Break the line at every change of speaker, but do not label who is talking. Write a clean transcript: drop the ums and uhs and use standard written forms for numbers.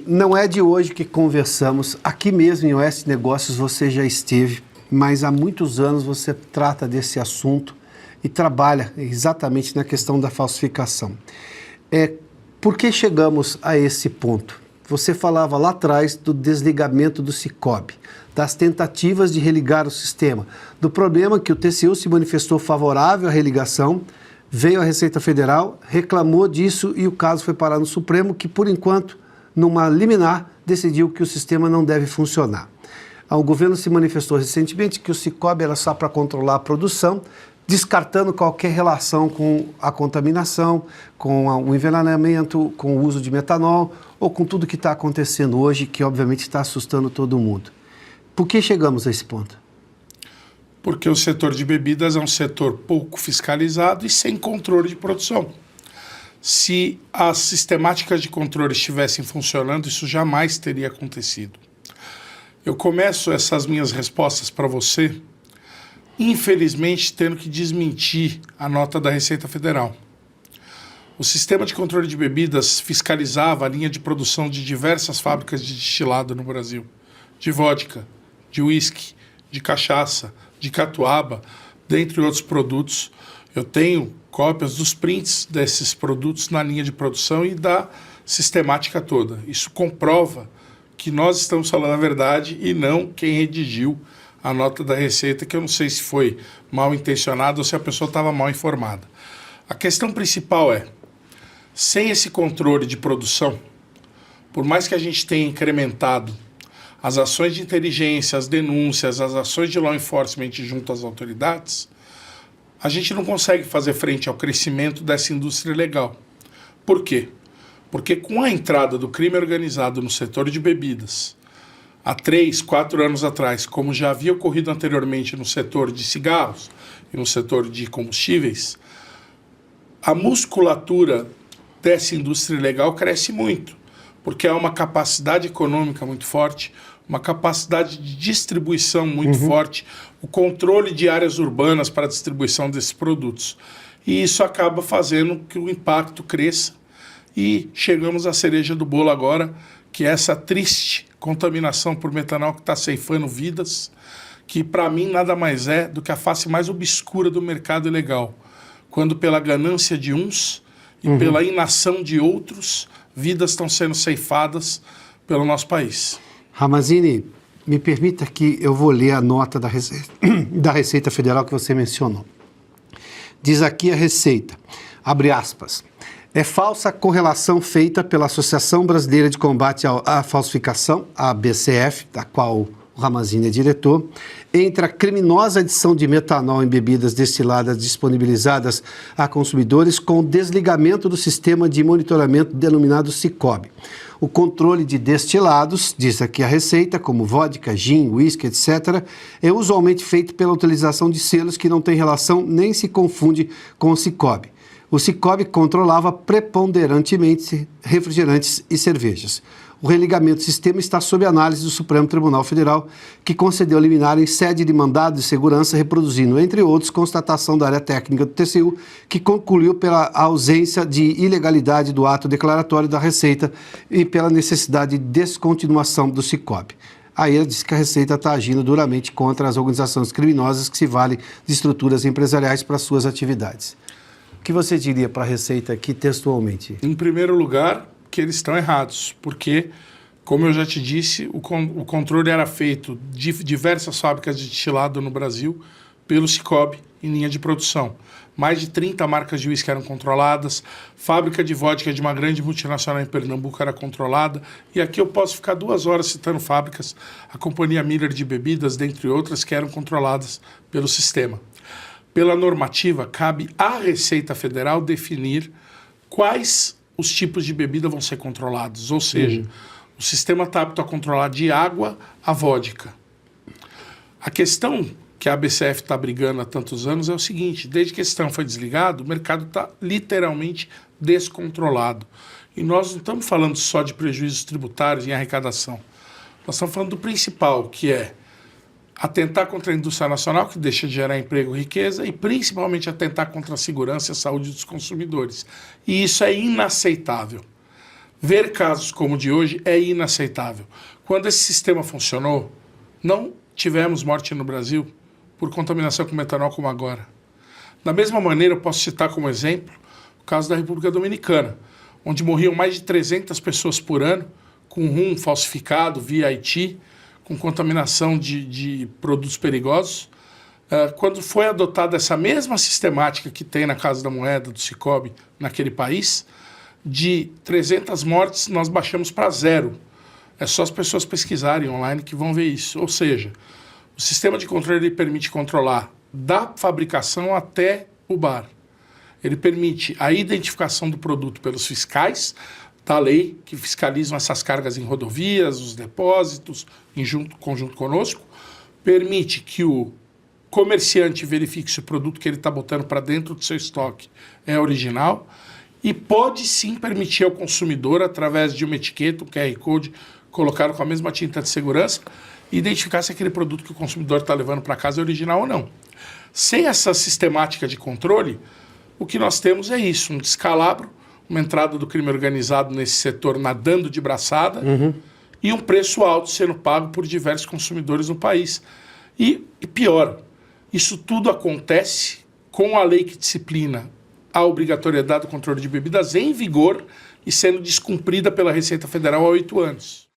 Ramazzini, não é de hoje que conversamos. Aqui mesmo em Oeste Negócios você já esteve, mas há muitos anos você trata desse assunto e trabalha exatamente na questão da falsificação. Por que chegamos a esse ponto? Você falava lá atrás do desligamento do Sicoob, das tentativas de religar o sistema, do problema que o TCU se manifestou favorável à religação, veio à Receita Federal, reclamou disso e o caso foi parar no Supremo, que por enquanto, numa liminar, decidiu que o sistema não deve funcionar. O governo se manifestou recentemente que o Sicoob era só para controlar a produção, descartando qualquer relação com a contaminação, com o envenenamento, com o uso de metanol ou com tudo que está acontecendo hoje, que obviamente está assustando todo mundo. Por que chegamos a esse ponto?
Porque o setor de bebidas é um setor pouco fiscalizado e sem controle de produção. Se as sistemáticas de controle estivessem funcionando, isso jamais teria acontecido. Eu começo essas minhas respostas para você, infelizmente, tendo que desmentir a nota da Receita Federal. O sistema de controle de bebidas fiscalizava a linha de produção de diversas fábricas de destilado no Brasil, de vodka, de uísque, de cachaça, de catuaba, dentre outros produtos. Eu tenho cópias dos prints desses produtos na linha de produção e da sistemática toda. Isso comprova que nós estamos falando a verdade e não quem redigiu a nota da Receita, que eu não sei se foi mal intencionada ou se a pessoa estava mal informada. A questão principal é, sem esse controle de produção, por mais que a gente tenha incrementado as ações de inteligência, as denúncias, as ações de law enforcement junto às autoridades, a gente não consegue fazer frente ao crescimento dessa indústria ilegal. Por quê? Porque com a entrada do crime organizado no setor de bebidas, há 3, 4 anos atrás, como já havia ocorrido anteriormente no setor de cigarros e no setor de combustíveis, a musculatura dessa indústria ilegal cresce muito, porque há uma capacidade econômica muito forte, uma capacidade de distribuição muito forte, o controle de áreas urbanas para a distribuição desses produtos. E isso acaba fazendo que o impacto cresça e chegamos à cereja do bolo agora, que é essa triste contaminação por metanol que está ceifando vidas, que para mim nada mais é do que a face mais obscura do mercado ilegal, quando pela ganância de uns e pela inação de outros, vidas estão sendo ceifadas pelo nosso país.
Ramazzini, me permita que eu vou ler a nota da Receita Federal que você mencionou. Diz aqui a Receita, abre aspas, é falsa a correlação feita pela Associação Brasileira de Combate à Falsificação, a ABCF, da qual o Ramazzini é diretor, entre a criminosa adição de metanol em bebidas destiladas disponibilizadas a consumidores com o desligamento do sistema de monitoramento denominado Sicoob. O controle de destilados, diz aqui a Receita, como vodka, gin, whisky, etc., é usualmente feito pela utilização de selos que não têm relação nem se confunde com o Sicoob. O Sicoob controlava preponderantemente refrigerantes e cervejas. O religamento do sistema está sob análise do Supremo Tribunal Federal, que concedeu liminar em sede de mandado de segurança, reproduzindo, entre outros, constatação da área técnica do TCU, que concluiu pela ausência de ilegalidade do ato declaratório da Receita e pela necessidade de descontinuação do Sicoob. Aí ele diz que a Receita está agindo duramente contra as organizações criminosas que se valem de estruturas empresariais para suas atividades. O que você diria para a Receita aqui textualmente?
Em primeiro lugar, que eles estão errados, porque, como eu já te disse, o controle era feito de diversas fábricas de destilado no Brasil pelo Sicoob em linha de produção. Mais de 30 marcas de uísque eram controladas, fábrica de vodka de uma grande multinacional em Pernambuco era controlada, e aqui eu posso ficar 2 horas citando fábricas, a Companhia Miller de Bebidas, dentre outras, que eram controladas pelo sistema. Pela normativa, cabe à Receita Federal definir quais os tipos de bebida vão ser controlados, ou seja, o sistema está apto a controlar de água a vodka. A questão que a ABCF está brigando há tantos anos é o seguinte, desde que esse sistema foi desligado, o mercado está literalmente descontrolado. E nós não estamos falando só de prejuízos tributários em arrecadação, nós estamos falando do principal, que é atentar contra a indústria nacional, que deixa de gerar emprego e riqueza, e principalmente atentar contra a segurança e a saúde dos consumidores. E isso é inaceitável. Ver casos como o de hoje é inaceitável. Quando esse sistema funcionou, não tivemos morte no Brasil por contaminação com metanol como agora. Da mesma maneira, eu posso citar como exemplo o caso da República Dominicana, onde morriam mais de 300 pessoas por ano com rum falsificado via Haiti, com contaminação de produtos perigosos. Quando foi adotada essa mesma sistemática que tem na Casa da Moeda, do Cicobi, naquele país, de 300 mortes nós baixamos para 0. É só as pessoas pesquisarem online que vão ver isso. Ou seja, o sistema de controle ele permite controlar da fabricação até o bar. Ele permite a identificação do produto pelos fiscais da lei, que fiscalizam essas cargas em rodovias, os depósitos, em conjunto conosco. Permite que o comerciante verifique se o produto que ele está botando para dentro do seu estoque é original. E pode sim permitir ao consumidor, através de uma etiqueta, um QR Code, colocado com a mesma tinta de segurança, identificar se aquele produto que o consumidor está levando para casa é original ou não. Sem essa sistemática de controle, o que nós temos é isso, um descalabro, uma entrada do crime organizado nesse setor nadando de braçada e um preço alto sendo pago por diversos consumidores no país. E pior, isso tudo acontece com a lei que disciplina a obrigatoriedade do controle de bebidas em vigor e sendo descumprida pela Receita Federal há 8 anos.